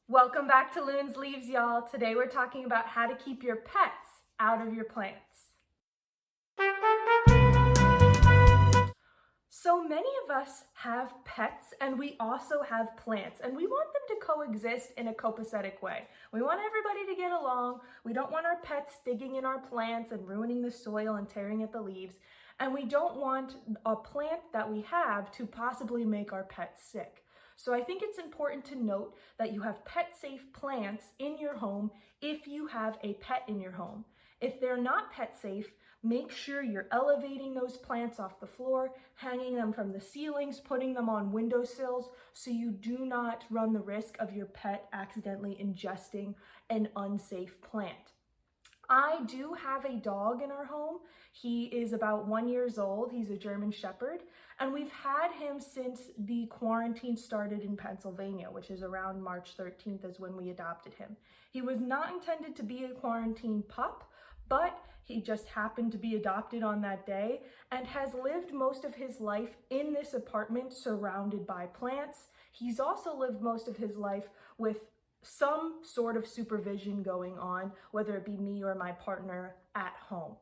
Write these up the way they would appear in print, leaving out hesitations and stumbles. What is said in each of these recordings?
Welcome back to Loone's Leaves, y'all. Today we're talking about how to keep your pets out of your plants. So many of us have pets and we also have plants, and we want them to coexist in a copacetic way. We want everybody to get along. We don't want our pets digging in our plants and ruining the soil and tearing at the leaves. And we don't want a plant that we have to possibly make our pets sick. So I think it's important to note that you have pet-safe plants in your home if you have a pet in your home. If they're not pet safe, make sure you're elevating those plants off the floor, hanging them from the ceilings, putting them on windowsills so you do not run the risk of your pet accidentally ingesting an unsafe plant. I do have a dog in our home. He is about 1 year old. He's a German Shepherd, and we've had him since the quarantine started in Pennsylvania, which is around March 13th is when we adopted him. He was not intended to be a quarantine pup, but he just happened to be adopted on that day and has lived most of his life in this apartment surrounded by plants. He's also lived most of his life with some sort of supervision going on, whether it be me or my partner at home.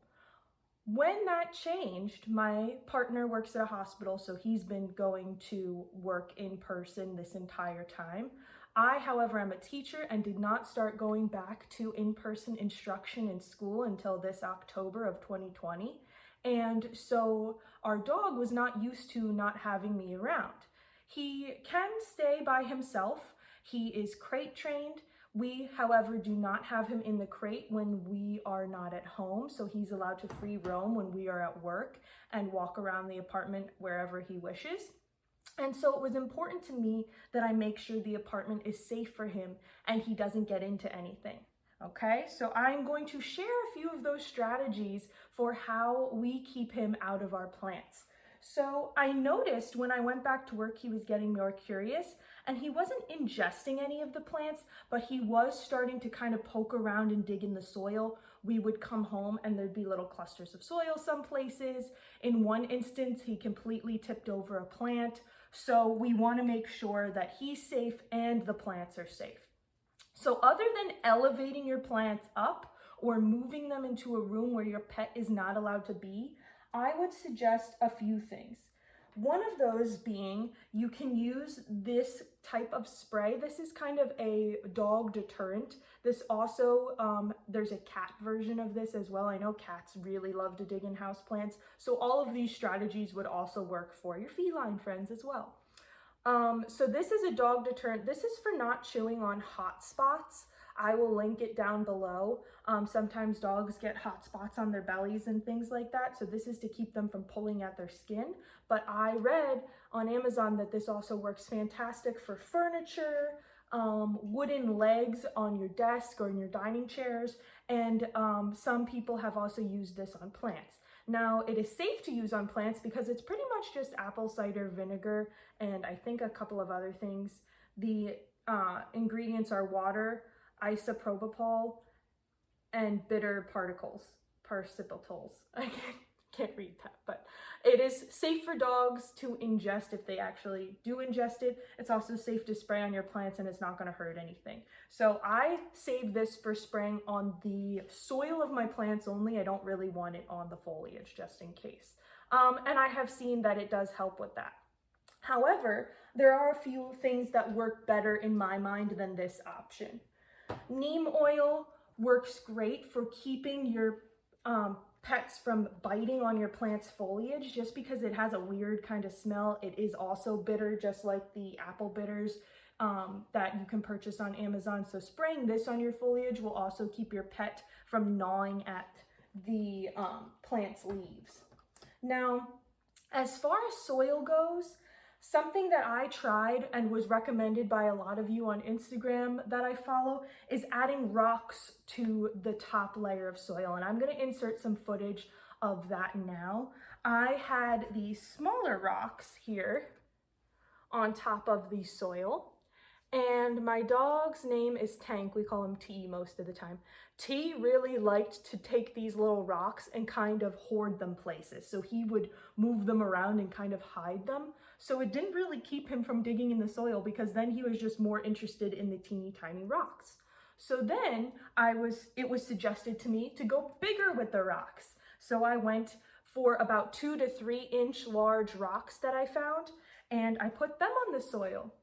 When that changed, my partner works at a hospital, so he's been going to work in person this entire time. I, however, am a teacher and did not start going back to in-person instruction in school until this October of 2020. And so our dog was not used to not having me around. He can stay by himself. He is crate trained. We, however, do not have him in the crate when we are not at home, so he's allowed to free roam when we are at work and walk around the apartment wherever he wishes. And so it was important to me that I make sure the apartment is safe for him and he doesn't get into anything. Okay, so I'm going to share a few of those strategies for how we keep him out of our plants. So I noticed when I went back to work, he was getting more curious and he wasn't ingesting any of the plants, but he was starting to kind of poke around and dig in the soil. We would come home and there'd be little clusters of soil some places. In one instance, he completely tipped over a plant. So we want to make sure that he's safe and the plants are safe. So other than elevating your plants up or moving them into a room where your pet is not allowed to be, I would suggest a few things. One of those being you can use this type of spray. This is kind of a dog deterrent. This also, there's a cat version of this as well. I know cats really love to dig in houseplants. So all of these strategies would also work for your feline friends as well. So this is a dog deterrent. This is for not chewing on hot spots. I will link it down below. Sometimes dogs get hot spots on their bellies and things like that. So this is to keep them from pulling at their skin. But I read on Amazon that this also works fantastic for furniture, wooden legs on your desk or in your dining chairs. And some people have also used this on plants. Now, it is safe to use on plants because it's pretty much just apple cider vinegar and I think a couple of other things. The ingredients are water, isopropyl, and bitter participles. I can't read that, but it is safe for dogs to ingest if they actually do ingest it. It's also safe to spray on your plants and it's not going to hurt anything. So I save this for spraying on the soil of my plants only. I don't really want it on the foliage just in case. And I have seen that it does help with that. However, there are a few things that work better in my mind than this option. Neem oil works great for keeping your pets from biting on your plant's foliage just because it has a weird kind of smell. It is also bitter, just like the apple bitters that you can purchase on Amazon. So spraying this on your foliage will also keep your pet from gnawing at the plant's leaves. Now, as far as soil goes, something that I tried and was recommended by a lot of you on Instagram that I follow is adding rocks to the top layer of soil. And I'm going to insert some footage of that now. I had these smaller rocks here on top of the soil. And my dog's name is Tank. We call him T most of the time. T really liked to take these little rocks and kind of hoard them places. So he would move them around and kind of hide them. So it didn't really keep him from digging in the soil because then he was just more interested in the teeny tiny rocks. So then it was suggested to me to go bigger with the rocks. So I went for about 2 to 3 inch large rocks that I found, and I put them on the soil.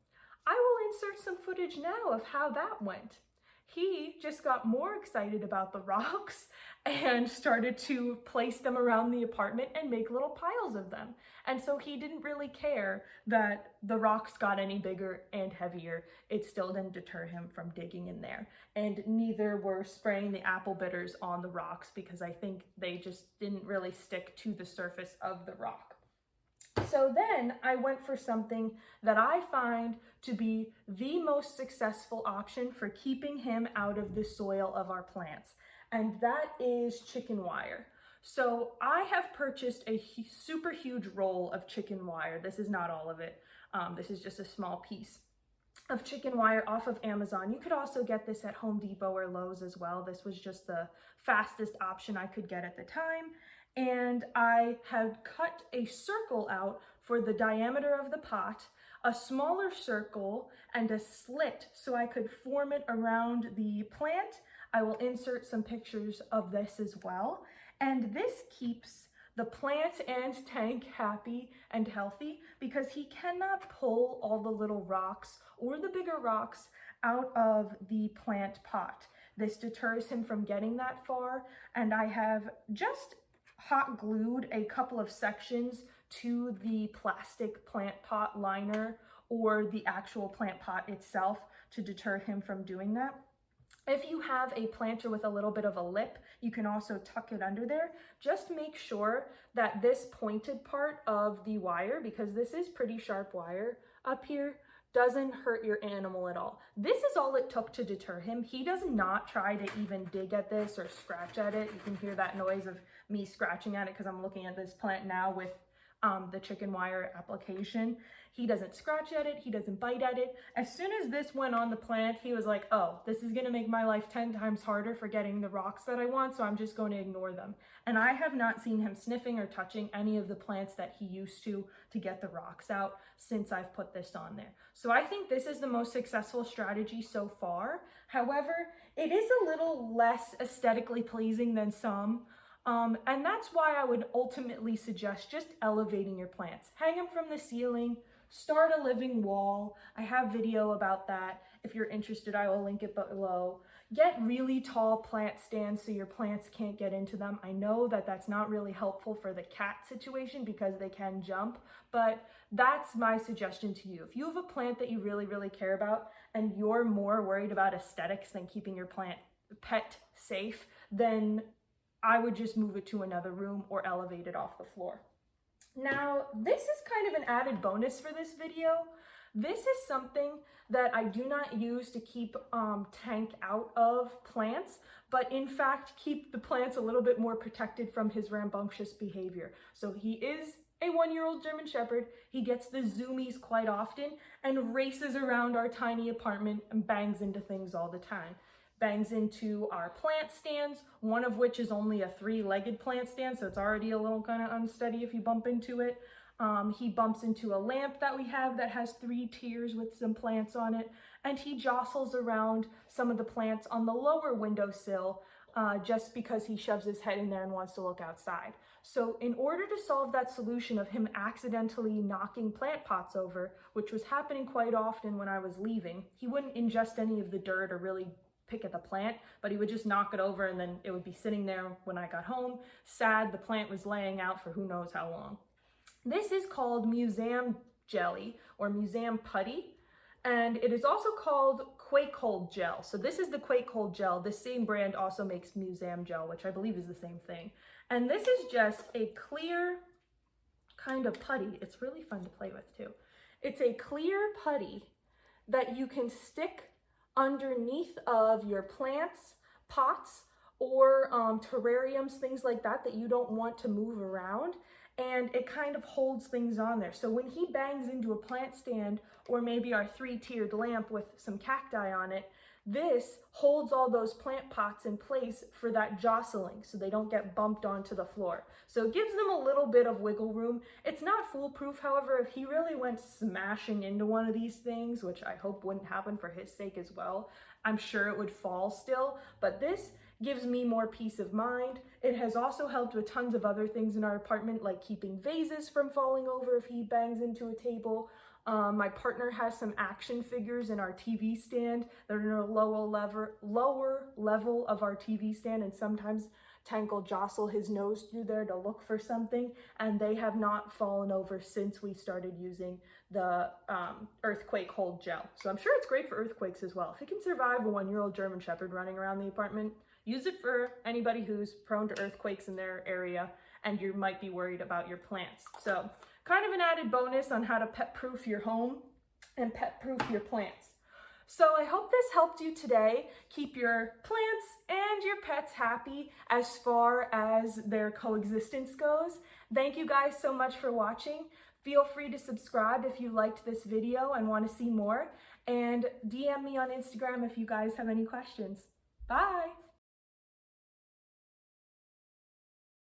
I will insert some footage now of how that went. He just got more excited about the rocks and started to place them around the apartment and make little piles of them. And so he didn't really care that the rocks got any bigger and heavier. It still didn't deter him from digging in there. And neither were spraying the apple bitters on the rocks because I think they just didn't really stick to the surface of the rock. So then I went for something that I find to be the most successful option for keeping him out of the soil of our plants, and that is chicken wire. So I have purchased a super huge roll of chicken wire. This is not all of it. This is just a small piece of chicken wire off of Amazon. You could also get this at Home Depot or Lowe's as well. This was just the fastest option I could get at the time. And I had cut a circle out for the diameter of the pot, a smaller circle, and a slit so I could form it around the plant. I will insert some pictures of this as well. And this keeps the plant and tank happy and healthy because he cannot pull all the little rocks or the bigger rocks out of the plant pot. This deters him from getting that far, and I have just hot glued a couple of sections to the plastic plant pot liner or the actual plant pot itself to deter him from doing that. If you have a planter with a little bit of a lip, you can also tuck it under there. Just make sure that this pointed part of the wire, because this is pretty sharp wire up here, doesn't hurt your animal at all. This is all it took to deter him. He does not try to even dig at this or scratch at it. You can hear that noise of me scratching at it because I'm looking at this plant now with the chicken wire application. He doesn't scratch at it, he doesn't bite at it. As soon as this went on the plant, he was like, oh, this is gonna make my life 10 times harder for getting the rocks that I want, so I'm just going to ignore them. And I have not seen him sniffing or touching any of the plants that he used to get the rocks out since I've put this on there. So I think this is the most successful strategy so far. However, it is a little less aesthetically pleasing than some. And that's why I would ultimately suggest just elevating your plants. Hang them from the ceiling, start a living wall. I have video about that. If you're interested, I will link it below. Get really tall plant stands so your plants can't get into them. I know that that's not really helpful for the cat situation because they can jump, but that's my suggestion to you. If you have a plant that you really, really care about and you're more worried about aesthetics than keeping your pet safe, then I would just move it to another room or elevate it off the floor. Now, this is kind of an added bonus for this video. This is something that I do not use to keep Tank out of plants, but in fact keep the plants a little bit more protected from his rambunctious behavior. So he is a 1-year-old German Shepherd. He gets the zoomies quite often and races around our tiny apartment and bangs into things all the time. Bangs into our plant stands, one of which is only a 3-legged plant stand, so it's already a little kind of unsteady if you bump into it. He bumps into a lamp that we have that has 3 tiers with some plants on it, and he jostles around some of the plants on the lower windowsill just because he shoves his head in there and wants to look outside. So in order to solve that solution of him accidentally knocking plant pots over, which was happening quite often when I was leaving, he wouldn't ingest any of the dirt or really pick at the plant, but he would just knock it over and then it would be sitting there when I got home. Sad, the plant was laying out for who knows how long. This is called museum jelly or museum putty, and it is also called Quake Hold gel. So this is the Quake Hold gel. This same brand also makes museum gel, which I believe is the same thing. And this is just a clear kind of putty. It's really fun to play with too. It's a clear putty that you can stick underneath of your plants, pots, or terrariums, things like that that you don't want to move around. and it kind of holds things on there. So when he bangs into a plant stand, or maybe our 3-tiered lamp with some cacti on it, this holds all those plant pots in place for that jostling so they don't get bumped onto the floor. So it gives them a little bit of wiggle room. It's not foolproof, however. If he really went smashing into one of these things, which I hope wouldn't happen for his sake as well, I'm sure it would fall still, but this gives me more peace of mind. It has also helped with tons of other things in our apartment, like keeping vases from falling over if he bangs into a table. My partner has some action figures in our TV stand that are in a lower level of our TV stand, and sometimes Tank will jostle his nose through there to look for something, and they have not fallen over since we started using the earthquake hold gel. So I'm sure it's great for earthquakes as well. If it can survive a 1-year-old German Shepherd running around the apartment, use it for anybody who's prone to earthquakes in their area and you might be worried about your plants. So kind of an added bonus on how to pet-proof your home and pet-proof your plants. So I hope this helped you today keep your plants and your pets happy as far as their coexistence goes. Thank you guys so much for watching. Feel free to subscribe if you liked this video and want to see more, and DM me on Instagram if you guys have any questions. Bye!